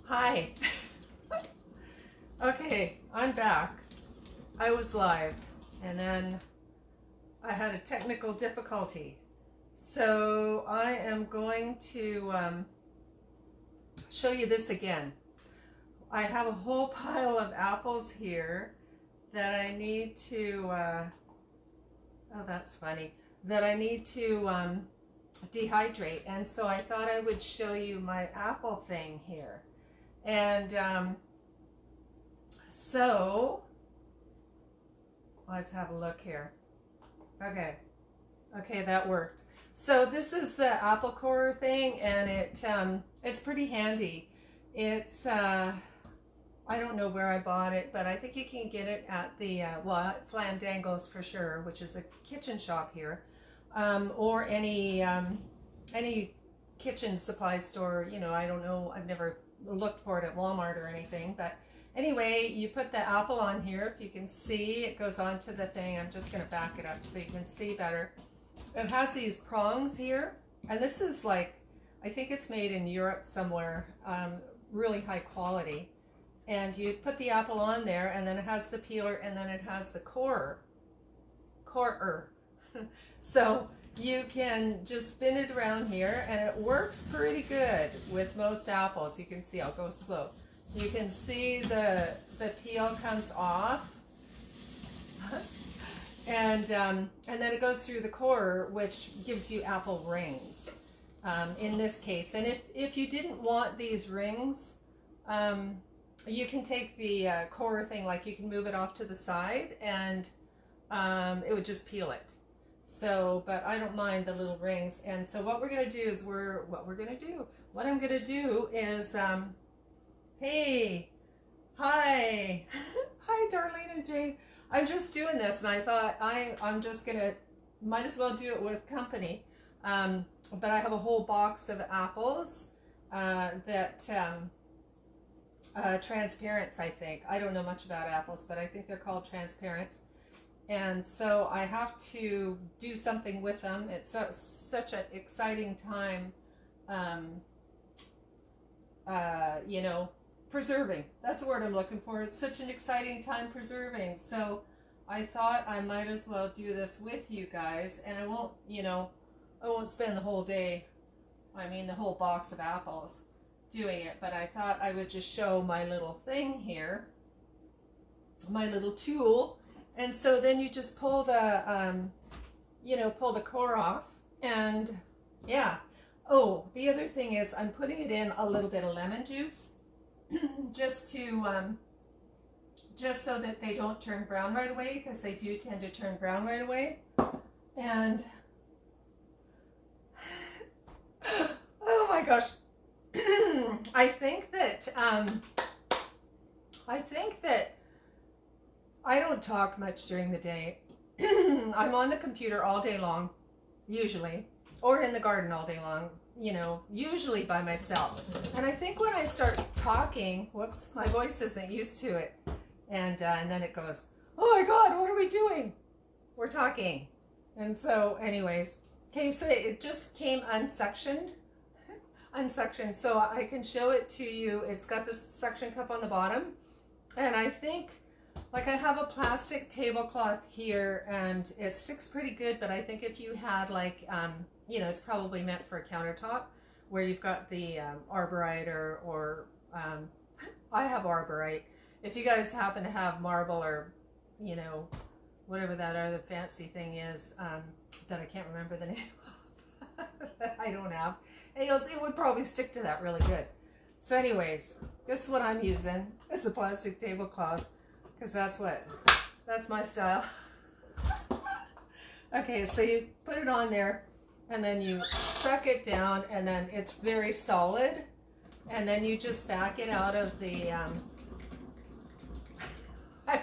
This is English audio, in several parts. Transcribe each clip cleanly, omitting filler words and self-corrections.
Hi. Okay, I'm back. I was live and then I had a technical difficulty. So I am going to show you this again. I have a whole pile of apples here that I need to, oh that's funny, that I need to dehydrate. And so I thought I would show you my apple thing here. And so let's have a look here. Okay, that worked. So this is the apple core thing, and it's pretty handy. It's I don't know where I bought it, but I think you can get it at the Flandango's for sure, which is a kitchen shop here, or any kitchen supply store. You know, I don't know. I've never looked for it at Walmart or anything, but anyway, you put the apple on here. If you can see, it goes onto the thing. I'm just going to back it up so you can see better. It has these prongs here, and this is like, I think it's made in Europe somewhere, really high quality. And you put the apple on there, and then it has the peeler, and then it has the core. So you can just spin it around here, and it works pretty good with most apples. You can see, I'll go slow. You can see the peel comes off, and then it goes through the core, which gives you apple rings in this case. And if you didn't want these rings, you can take the core thing, like you can move it off to the side, and it would just peel it. So, but I don't mind the little rings. And so what we're going to do is what I'm going to do is, hey, hi, hi, Darlene and Jane. I'm just doing this, and I thought I'm just going to, might as well do it with company. But I have a whole box of apples that, transparents, I think. I don't know much about apples, but I think they're called transparents. And so I have to do something with them. It's such an exciting time, you know, preserving. That's the word I'm looking for. It's such an exciting time preserving. So I thought I might as well do this with you guys. And I won't, you know, I won't spend the whole day, I mean the whole box of apples doing it. But I thought I would just show my little thing here, my little tool. And so then you just pull the, you know, pull the core off, and yeah. Oh, the other thing is I'm putting it in a little bit of lemon juice, just to, just so that they don't turn brown right away, because they do tend to turn brown right away. And oh my gosh, I think that I don't talk much during the day. I'm on the computer all day long, usually, or in the garden all day long, you know, usually by myself. And I think when I start talking, whoops, my voice isn't used to it. And then it goes, oh my God, what are we doing? We're talking. And so anyways, okay, so it just came unsuctioned, so I can show it to you. It's got this suction cup on the bottom, and I think, like, I have a plastic tablecloth here, and it sticks pretty good, but I think if you had, like, you know, it's probably meant for a countertop where you've got the arborite or I have arborite. If you guys happen to have marble, or, you know, whatever that other fancy thing is that I can't remember the name of, that I don't have, and it would probably stick to that really good. So anyways, this is what I'm using. It's a plastic tablecloth, because that's my style. Okay, so you put it on there, and then you suck it down, and then it's very solid, and then you just back it out of the, I'm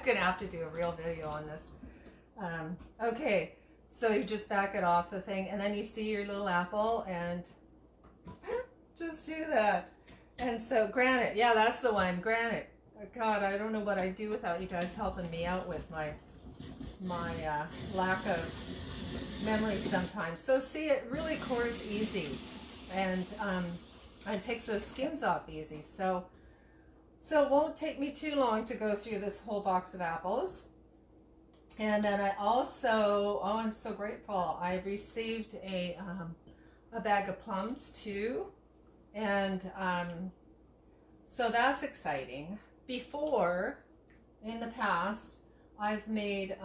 gonna have to do a real video on this. Okay, so you just back it off the thing, and then you see your little apple, and just do that. And so granite, yeah, that's the one, granite. God, I don't know what I'd do without you guys helping me out with my lack of memory sometimes. So see, it really cores easy, and it takes those skins off easy. So So it won't take me too long to go through this whole box of apples. And then I also, oh, I'm so grateful, I received a bag of plums too. And so that's exciting. Before, in the past, I've made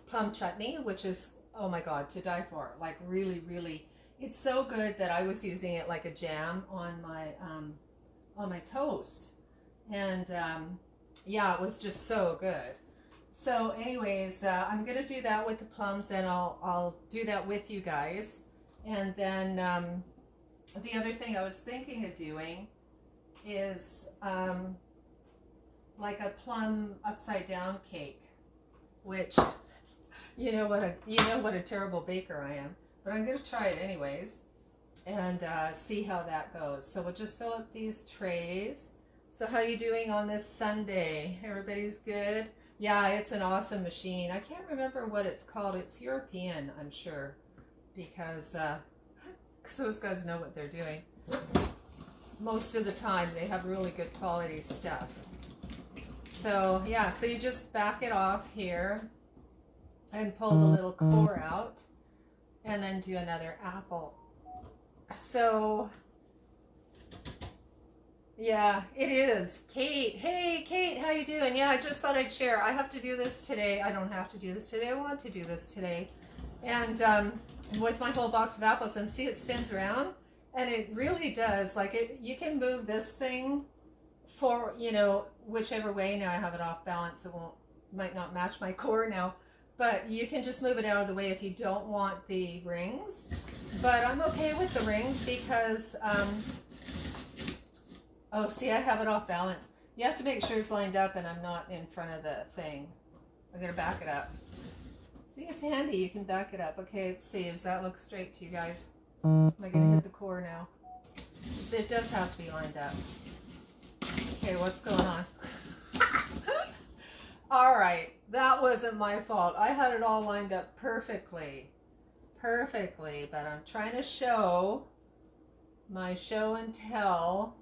plum chutney, which is, oh my God, to die for. Like really, really, it's so good that I was using it like a jam on my toast. And yeah, it was just so good. So anyways, I'm gonna do that with the plums, and I'll do that with you guys. And then the other thing I was thinking of doing is like a plum upside down cake, which you know what a terrible baker I am, but I'm gonna try it anyways and see how that goes. So we'll just fill up these trays. So how you doing on this Sunday? Everybody's good? Yeah, it's an awesome machine. I can't remember what it's called. It's European, I'm sure, because those guys know what they're doing. Most of the time they have really good quality stuff. So yeah, so you just back it off here and pull the little core out and then do another apple. So yeah, it is. Kate, hey Kate, how you doing? Yeah, I just thought I'd share. I have to do this today. I don't have to do this today. I want to do this today. And with my whole box of apples, and see, it spins around, and it really does. Like it, you can move this thing for, you know, whichever way. Now I have it off balance. It might not match my core now, but you can just move it out of the way if you don't want the rings. But I'm okay with the rings because oh, see, I have it off balance. You have to make sure it's lined up and I'm not in front of the thing. I'm going to back it up. See, it's handy. You can back it up. Okay, let's see. Does that look straight to you guys? Am I going to hit the core now? It does have to be lined up. Okay, what's going on? All right, that wasn't my fault. I had it all lined up perfectly, but I'm trying to show my show and tell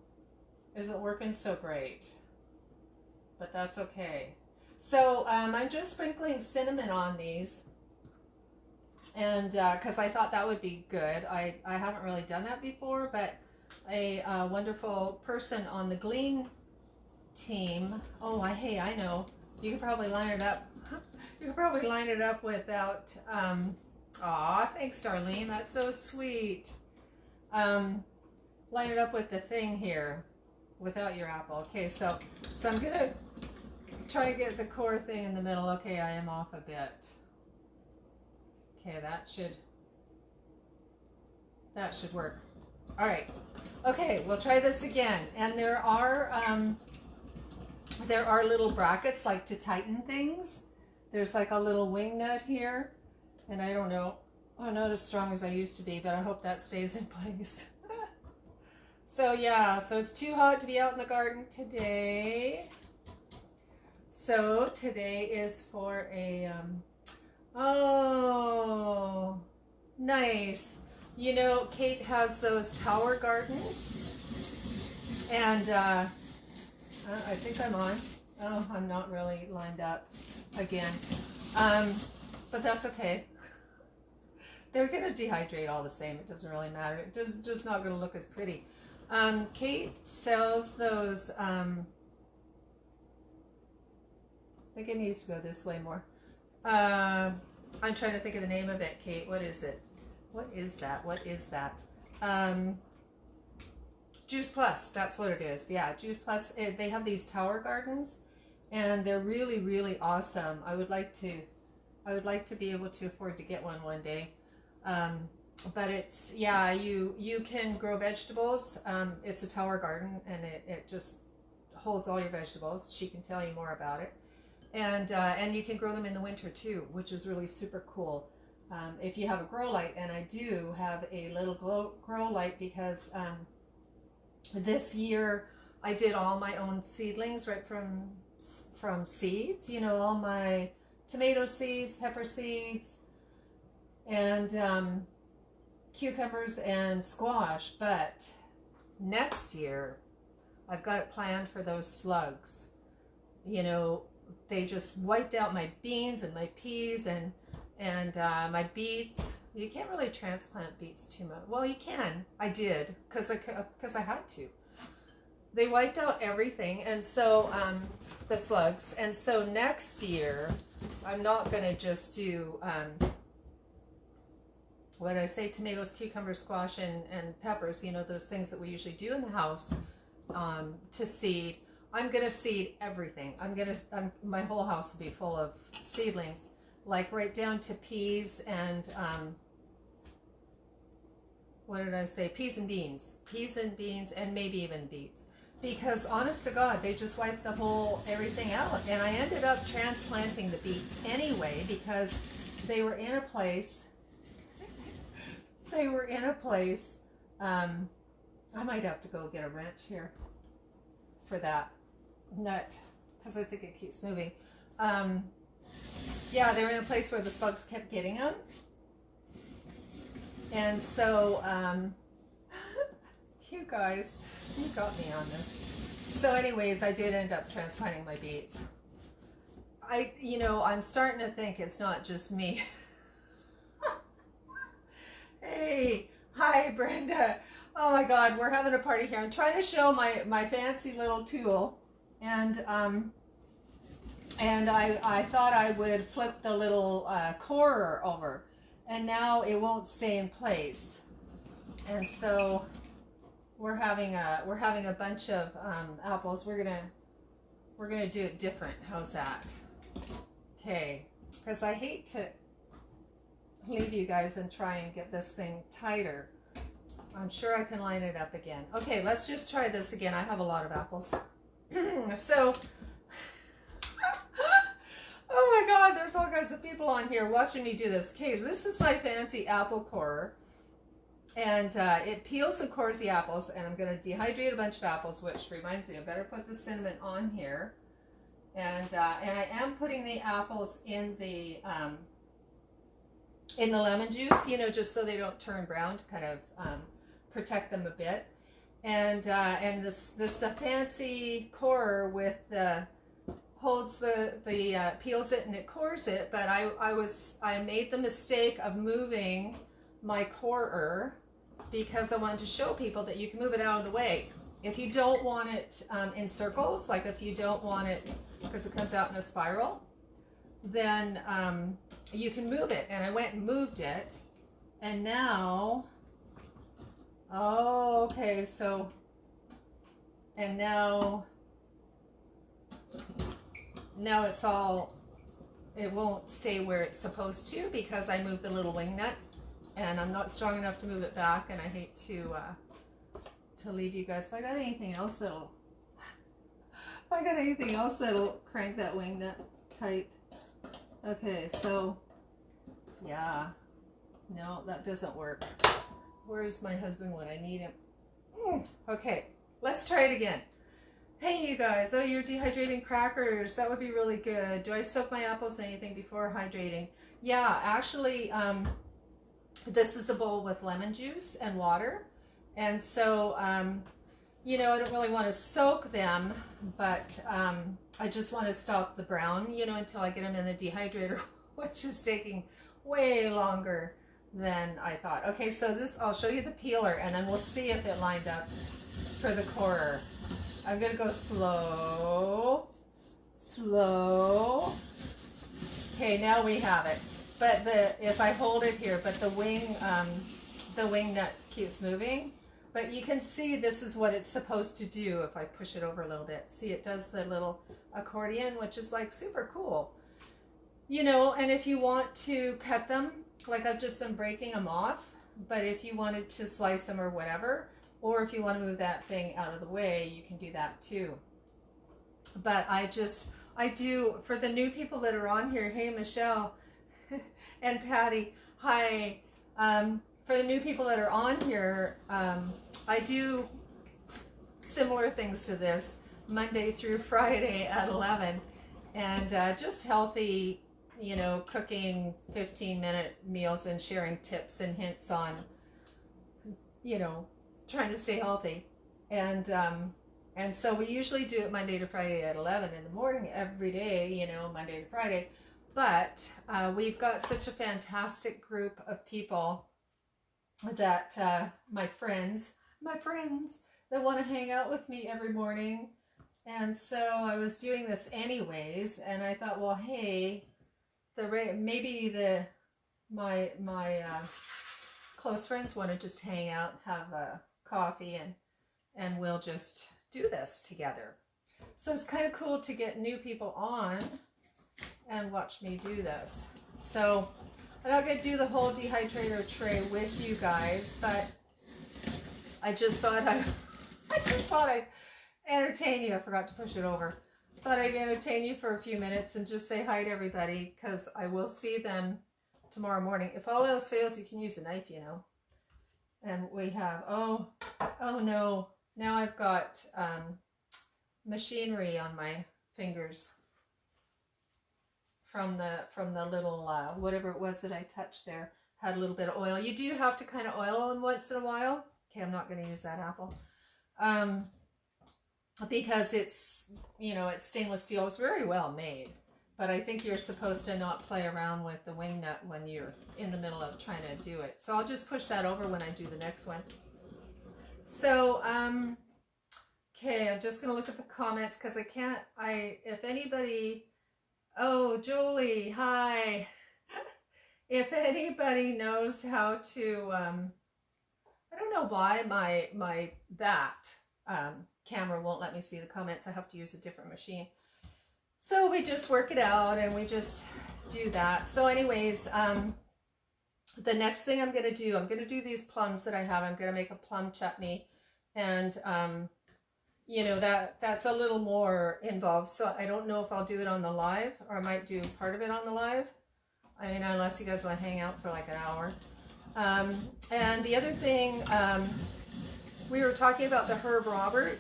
isn't working so great, but that's okay. So I'm just sprinkling cinnamon on these, and because I thought that would be good. I haven't really done that before, but a wonderful person on the Glean team, hey, I know, you could probably line it up. You could probably line it up without, aw, thanks Darlene, that's so sweet. Line it up with the thing here, without your apple. Okay, so I'm gonna try to get the core thing in the middle. Okay, I am off a bit. Okay, that should work. All right. Okay, we'll try this again. And there are little brackets like to tighten things. There's like a little wing nut here, and I don't know. I'm not as strong as I used to be, but I hope that stays in place. So yeah, so it's too hot to be out in the garden today. So today is for a, oh, nice. You know, Kate has those tower gardens, and I think I'm on. Oh, I'm not really lined up again, but that's okay. They're gonna dehydrate all the same. It doesn't really matter. It's just not gonna look as pretty. Kate sells those, I think it needs to go this way more. I'm trying to think of the name of it, Kate. What is it? What is that? What is that? Juice Plus, that's what it is. Yeah, Juice Plus. They have these tower gardens, and they're really, really awesome. I would like to be able to afford to get one day. But it's, yeah, you can grow vegetables. It's a tower garden, and it just holds all your vegetables. She can tell you more about it. And you can grow them in the winter too, which is really super cool. If you have a grow light, and I do have a little grow light because this year I did all my own seedlings right from seeds, you know, all my tomato seeds, pepper seeds, and cucumbers and squash. But next year I've got it planned for those slugs. You know, they just wiped out my beans and my peas and my beets. You can't really transplant beets too much. Well, you can. I did because I had to. They wiped out everything, and so the slugs. And so next year, I'm not going to just do what did I say? Tomatoes, cucumbers, squash, and peppers. You know, those things that we usually do in the house to seed. I'm going to seed everything. My whole house will be full of seedlings, like right down to peas and what did I say? Peas and beans, and maybe even beets. Because honest to God, they just wiped everything out. And I ended up transplanting the beets anyway because they were in a place, I might have to go get a wrench here for that nut because I think it keeps moving. Yeah, they were in a place where the slugs kept getting them. And so, you guys, you got me on this. So anyways, I did end up transplanting my beets. I'm starting to think it's not just me. Hey, hi Brenda. Oh my God, we're having a party here. I'm trying to show my fancy little tool, and I thought I would flip the little corer over, and now it won't stay in place. And so we're having a bunch of apples. We're gonna do it different. How's that? Okay, because I hate to leave you guys and try and get this thing tighter. I'm sure I can line it up again. Okay, let's just try this again. I have a lot of apples. So, oh my God, there's all kinds of people on here watching me do this. Okay, this is my fancy apple corer. And it peels and cores the apples, and I'm going to dehydrate a bunch of apples, which reminds me I better put the cinnamon on here. And I am putting the apples in the lemon juice, just so they don't turn brown, to kind of protect them a bit. And this fancy corer with the holds the peels it and it cores it. But I made the mistake of moving my corer because I wanted to show people that you can move it out of the way. If you don't want it in circles, like if you don't want it because it comes out in a spiral, then you can move it. And I went and moved it, and now, oh, okay, so, and now it's all, it won't stay where it's supposed to because I moved the little wing nut, and I'm not strong enough to move it back, and I hate to leave you guys. If I got anything else that'll crank that wing nut tight. Okay, so, yeah, no, that doesn't work. Where's my husband when I need him? Okay, let's try it again. Hey, you guys, oh, you're dehydrating crackers. That would be really good. Do I soak my apples in anything before hydrating? Yeah, actually, this is a bowl with lemon juice and water. And so, I don't really want to soak them, but I just want to stop the brown, until I get them in the dehydrator, which is taking way longer than I thought. Okay, so I'll show you the peeler, and then we'll see if it lined up for the corer. I'm going to go slow. Okay, now we have it. But if I hold it here, but the wing nut keeps moving. But you can see this is what it's supposed to do if I push it over a little bit. See, it does the little accordion, which is like super cool. And if you want to cut them, like I've just been breaking them off, but if you wanted to slice them or whatever, or if you want to move that thing out of the way, you can do that too. But I do, for the new people that are on here, hey Michelle and Patty, hi. For the new people that are on here, I do similar things to this Monday through Friday at 11, and just healthy, cooking 15-minute meals and sharing tips and hints on, trying to stay healthy. And And so we usually do it Monday to Friday at 11 in the morning every day, you know, Monday to Friday. But we've got such a fantastic group of people that my friends that want to hang out with me every morning. And so I was doing this anyways, and I thought, well, hey, maybe my close friends want to just hang out, have a coffee, and we'll just do this together. So it's kind of cool to get new people on and watch me do this. So I'm not going to do the whole dehydrator tray with you guys, but I just thought I'd entertain you. I forgot to push it over. Thought I'd entertain you for a few minutes and just say hi to everybody, because I will see them tomorrow morning. If all else fails, you can use a knife, you know. And we have, oh no, now I've got machinery on my fingers from the little whatever it was that I touched there. Had a little bit of oil. You do have to kind of oil them once in a while. Okay, I'm not going to use that apple. Because it's, you know, it's stainless steel. It's very well made, but I think you're supposed to not play around with the wing nut when you're in the middle of trying to do it. So I'll just push that over when I do the next one. So, okay, I'm just going to look at the comments because if anybody, oh, Julie, hi. If anybody knows how to, I don't know why my camera won't let me see the comments. I have to use a different machine. So we just work it out and we just do that. So anyways, the next thing I'm going to do these plums that I have. I'm going to make a plum chutney, and you know, that's a little more involved. So I don't know if I'll do it on the live, or I might do part of it on the live. I mean, unless you guys want to hang out for like an hour. And the other thing, we were talking about the herb Robert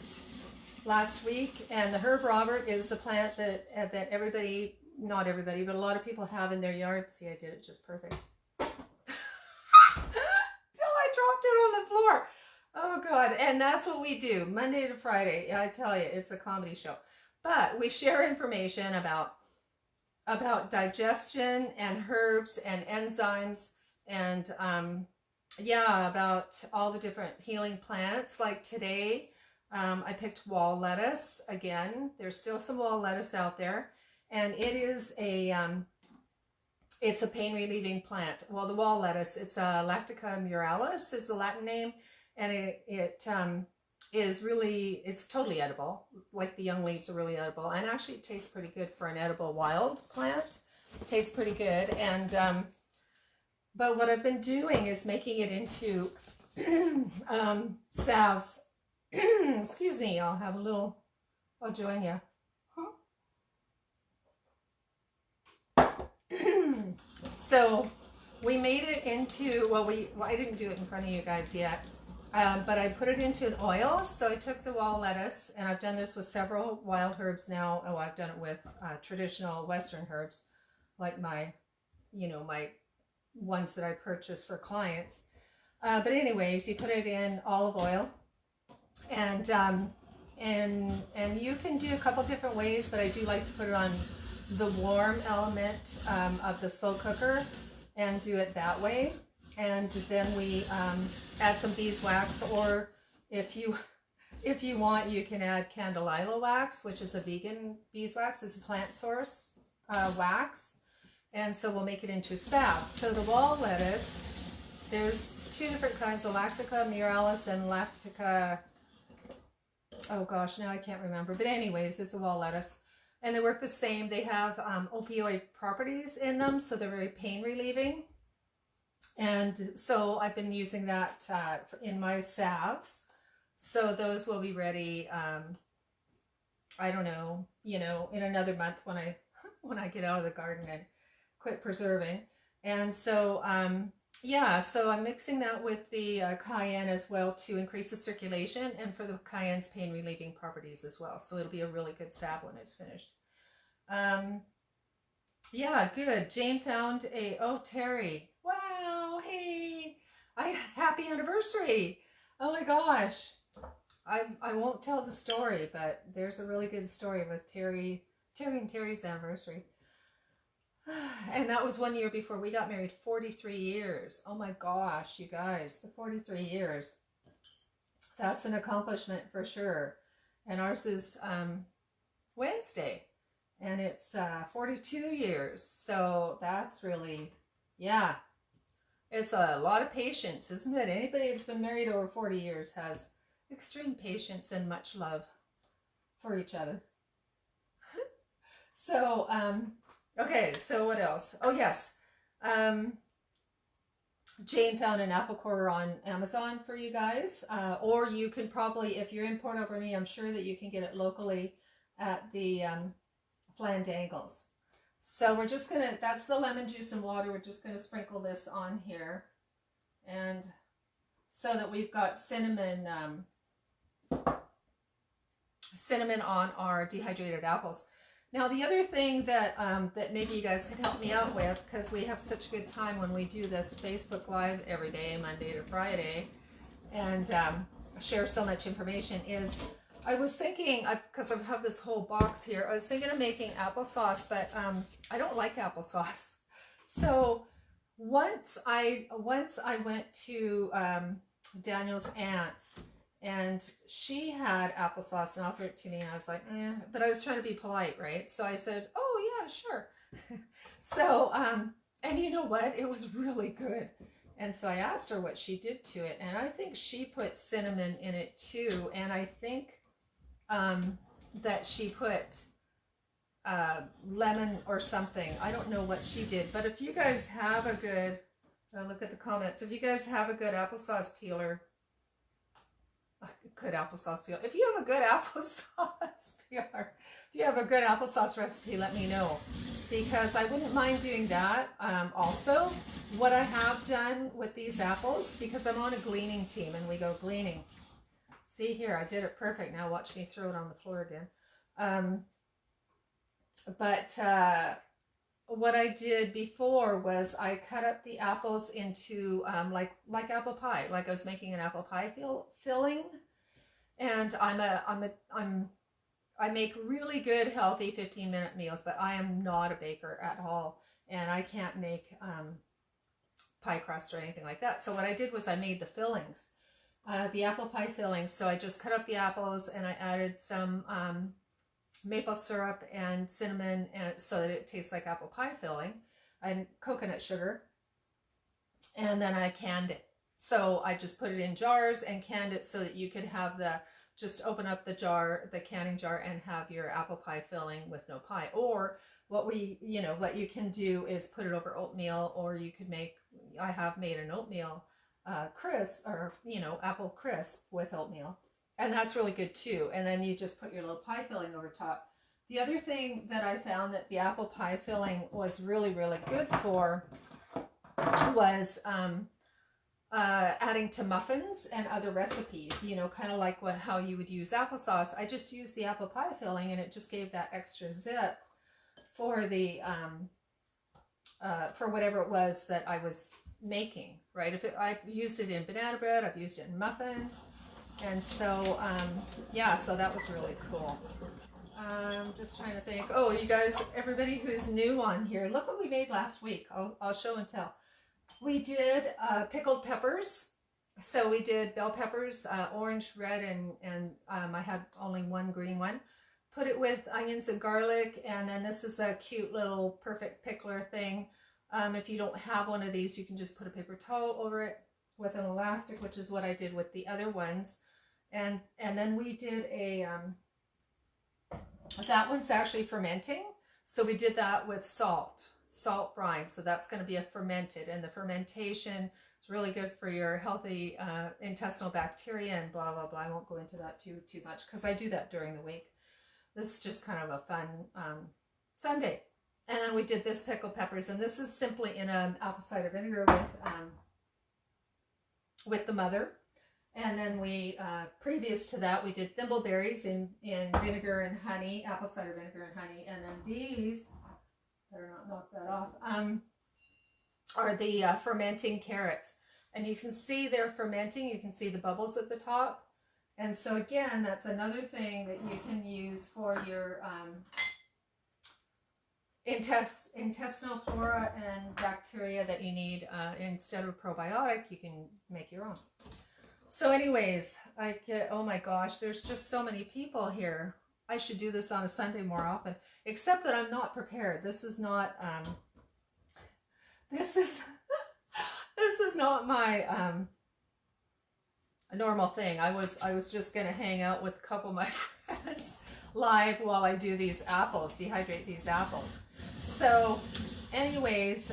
last week, and the herb Robert is the plant that everybody, not everybody, but a lot of people have in their yard. See, I did it just perfect. Till I dropped it on the floor. Oh God. And that's what we do Monday to Friday. I tell you, it's a comedy show. But we share information about digestion and herbs and enzymes, and yeah, about all the different healing plants. Like today, I picked wall lettuce again. There's still some wall lettuce out there, and it is it's a pain relieving plant. Well, the wall lettuce, it's Lactica muralis is the Latin name, and it's totally edible. Like the young leaves are really edible, and actually it tastes pretty good for an edible wild plant. It tastes pretty good. And but what I've been doing is making it into salves. Excuse me, I'll join you. So we made it into, well, I didn't do it in front of you guys yet, but I put it into an oil. So I took the wall lettuce, and I've done this with several wild herbs now. Oh, I've done it with traditional Western herbs, like my ones that I purchased for clients. But anyways, you put it in olive oil, and you can do a couple different ways, but I do like to put it on the warm element of the slow cooker and do it that way. And then we add some beeswax, or if you want, you can add candelilla wax, which is a vegan beeswax. It's a plant source wax. And so we'll make it into salves. So the wall lettuce, there's two different kinds, of Lactica muralis and Lactica, oh gosh, now I can't remember. But anyways, it's a wall lettuce. And they work the same. They have opioid properties in them, so they're very pain relieving. And so I've been using that in my salves. So those will be ready, I don't know, in another month when I get out of the garden and quit preserving. And so, yeah, so I'm mixing that with the cayenne as well to increase the circulation, and for the cayenne's pain relieving properties as well. So it'll be a really good salve when it's finished. Yeah, good. Jane found Terry. Wow, hey, happy anniversary. Oh my gosh. I won't tell the story, but there's a really good story with Terry and Terry's anniversary. And that was 1 year before we got married. 43 years. Oh my gosh, you guys, the 43 years. That's an accomplishment for sure. And ours is Wednesday, and it's 42 years. So that's really, yeah, it's a lot of patience, isn't it? Anybody that's been married over 40 years has extreme patience and much love for each other. So, okay, so what else? Oh, yes. Jane found an apple core on Amazon for you guys. Or you can probably, if you're in Port Alberni, I'm sure that you can get it locally at the Flandangles. So we're just going to, that's the lemon juice and water. We're just going to sprinkle this on here. And so that we've got cinnamon on our dehydrated apples. Now the other thing that that maybe you guys can help me out with, because we have such a good time when we do this Facebook Live every day, Monday to Friday, and share so much information, is I was thinking, because I have this whole box here, I was thinking of making applesauce, but I don't like applesauce. So once I went to Daniel's aunt's, and she had applesauce and offered it to me, and I was like, but I was trying to be polite, right? So I said, oh yeah, sure. So, and you know what? It was really good. And so I asked her what she did to it, and I think she put cinnamon in it too. And I think that she put lemon or something. I don't know what she did, but if you guys have a good, look at the comments, if you guys have a good applesauce peeler, if you have a good applesauce peeler, if you have a good applesauce recipe, let me know, because I wouldn't mind doing that. Also, what I have done with these apples, because I'm on a gleaning team and we go gleaning. See here, I did it perfect. Now watch me throw it on the floor again. What I did before was I cut up the apples into like apple pie, like I was making an apple pie filling. And I make really good, healthy 15-minute meals, but I am not a baker at all, and I can't make pie crust or anything like that. So what I did was I made the fillings, the apple pie fillings. So I just cut up the apples and I added some maple syrup and cinnamon, and so that it tastes like apple pie filling, and coconut sugar, and then I canned it. So I just put it in jars and canned it so that you could have just open up the jar, the canning jar, and have your apple pie filling with no pie. Or what you can do is put it over oatmeal, or you could I have made an oatmeal crisp, or apple crisp with oatmeal. And that's really good too. And then you just put your little pie filling over top. The other thing that I found that the apple pie filling was really, really good for was adding to muffins and other recipes, kind of like how you would use applesauce. I just used the apple pie filling, and it just gave that extra zip for the for whatever it was that I was making, right? I've used it in banana bread, I've used it in muffins. And so, yeah, so that was really cool. I'm just trying to think. Oh, you guys, everybody who's new on here, look what we made last week. I'll show and tell. We did pickled peppers. So we did bell peppers, orange, red, and I had only one green one. Put it with onions and garlic, and then this is a cute little perfect pickler thing. If you don't have one of these, you can just put a paper towel over it with an elastic, which is what I did with the other ones. And then we did that one's actually fermenting. So we did that with salt brine. So that's going to be a fermented, and the fermentation is really good for your healthy intestinal bacteria and blah, blah, blah. I won't go into that too much because I do that during the week. This is just kind of a fun Sunday. And then we did this pickled peppers, and this is simply in an apple cider vinegar with the mother. And then we, previous to that, we did thimbleberries in vinegar and honey, apple cider vinegar and honey. And then these, better not knock that off, are the fermenting carrots. And you can see they're fermenting. You can see the bubbles at the top. And so again, that's another thing that you can use for your intestinal flora and bacteria that you need. Instead of probiotic, you can make your own. So anyways, oh my gosh, there's just so many people here. I should do this on a Sunday more often, except that I'm not prepared. This is not, this is not my, a normal thing. I was just going to hang out with a couple of my friends live while I do these apples, dehydrate these apples. So anyways,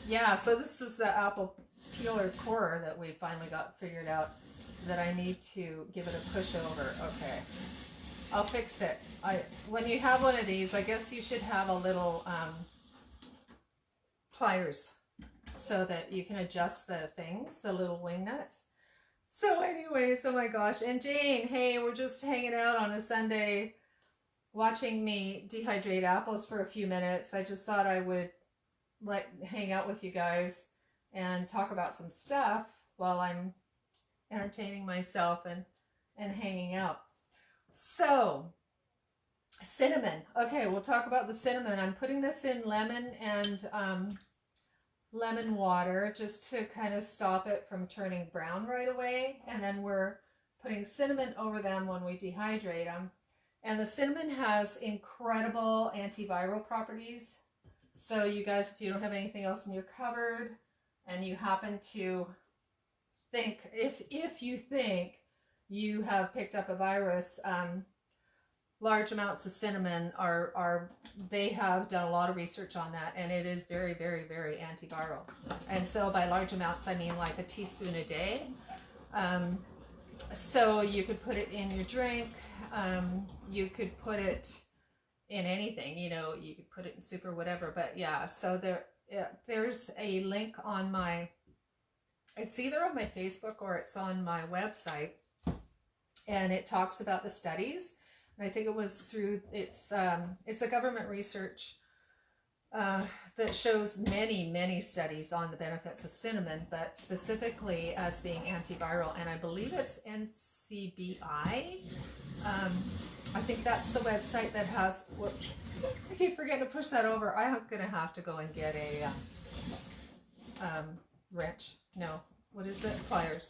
yeah, so this is the apple peeler corer that we finally got figured out that I need to give it a push over. Okay, I'll fix it. When you have one of these, I guess you should have a little pliers so that you can adjust the things, the little wing nuts. So anyways, oh my gosh. And Jane, hey, we're just hanging out on a Sunday watching me dehydrate apples for a few minutes. I just thought I would hang out with you guys and talk about some stuff while I'm entertaining myself and hanging out. So cinnamon. Okay, we'll talk about the cinnamon. I'm putting this in lemon and lemon water just to kind of stop it from turning brown right away. And then we're putting cinnamon over them when we dehydrate them. And the cinnamon has incredible antiviral properties. So you guys, if you don't have anything else in your cupboard and you happen to think, if you think you have picked up a virus, large amounts of cinnamon they have done a lot of research on that, and it is very, very, very antiviral. And so by large amounts, I mean like a teaspoon a day. So you could put it in your drink. You could put it in anything, you know, you could put it in soup or whatever. But yeah, so there's a link on it's either on my Facebook or it's on my website, and it talks about the studies. And I think it was through, it's a government research that shows many, many studies on the benefits of cinnamon, but specifically as being antiviral. And I believe it's NCBI. I think that's the website that has, whoops, I keep forgetting to push that over. I'm going to have to go and get a wrench. No, what is it? Pliers.